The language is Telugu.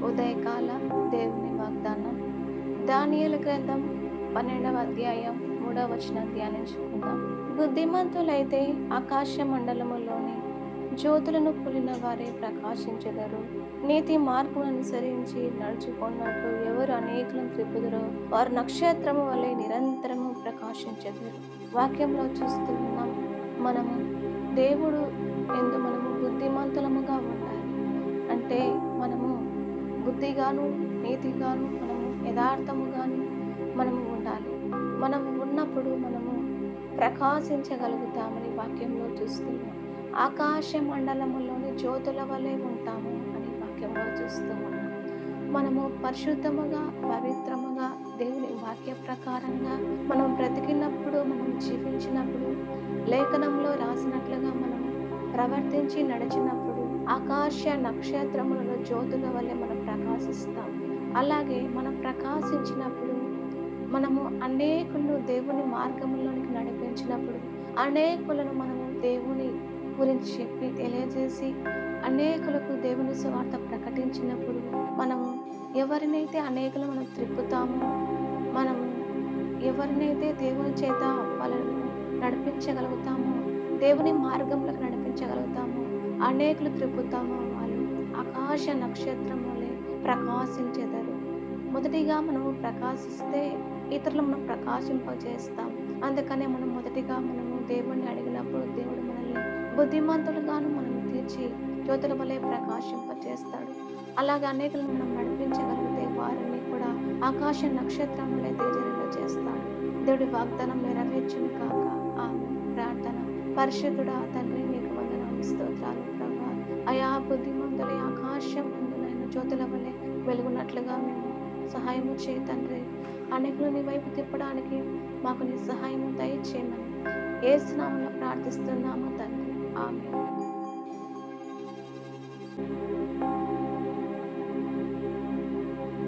ఉదయకాల దేవుని వాగ్దానం దానియేలు గ్రంథం 12వ అధ్యాయం 3వ వచనం ధ్యానించుకుందాం. బుద్ధిమంతులైతే ఆకాశ మండలములోని జ్యోతులను కూలిన వారే ప్రకాశించెదరు. నీతి మార్గమును అనుసరించి నడుచుకున్నట్టు ఎవరు అనేకులను త్రిప్పుదురో వారు నక్షత్రము వలె నిరంతరము ప్రకాశించెదరు. వాక్యంలో చూస్తూ ఉన్నాం, మనము దేవుడు మనము బుద్ధిమంతులముగా ఉండాలి. అంటే మనము బుద్ధిగాను నీతిగాను మనము యథార్థముగాను మనము ఉండాలి. మనము ఉన్నప్పుడు మనము ప్రకాశించగలుగుతామని వాక్యంలో చూస్తున్నాం. ఆకాశ మండలములోని జ్యోతుల వలె ఉంటాము అని వాక్యంలో చూస్తూ ఉన్నాం. మనము పరిశుద్ధముగా పవిత్రముగా దేవుని వాక్య ప్రకారంగా మనం బ్రతికినప్పుడు, మనం జీవించినప్పుడు, లేఖనంలో రాసినట్లుగా మనం ప్రవర్తించి నడిచినప్పుడు ఆకాశ నక్షత్రములలో జ్యోతుల వల్లే మనం ప్రకాశిస్తాం. అలాగే మనం ప్రకాశించినప్పుడు మనము అనేకులను దేవుని మార్గంలోనికి నడిపించినప్పుడు, అనేకులను మనము దేవుని గురించి చెప్పి తెలియజేసి అనేకులకు దేవుని సువార్త ప్రకటించినప్పుడు మనము ఎవరినైతే అనేకులు మనం త్రిప్పుతామో, మనము ఎవరినైతే దేవుని చేత వాళ్ళను నడిపించగలుగుతామో, దేవుని మార్గంలోకి నడిపించగలుగుతామో, అనేకులు త్రిప్పుతామో వాళ్ళు ఆకాశ నక్షత్రం వలె ప్రకాశించెదరు. మొదటిగా మనము ప్రకాశిస్తే ఇతరులు మనం ప్రకాశింపజేస్తాం. అందుకనే మనం మొదటిగా మనము దేవుణ్ణి అడిగినప్పుడు దేవుడు మనల్ని బుద్ధిమంతులుగాను మనల్ని తీర్చి జ్యోతుల వలె ప్రకాశింపజేస్తాడు. అలాగే అనేకులను మనం నడిపించగలిగితే వారిని కూడా ఆకాశ నక్షత్రం వలె తేజరిల్ల చేస్తాడు. దేవుడి వాగ్దానం నెరవేర్చును కాక. ఆమె ప్రార్థన. పరిశుద్ధుడా తండ్రి, నీకు వందనాలు స్తోత్రాలు ప్రభా. అయా బుద్ధిమంతులే ఆకాశం ముందునైన జ్యోతుల వలె వెలుగునట్లుగా మేము సహాయము చేయి తండ్రి. అనేకులు నీ వైపు తిప్పడానికి మాకు నీ సహాయము దయచేయమని యేసు నామములో ప్రార్థిస్తున్నాము తండ్రి. ఆమేన్.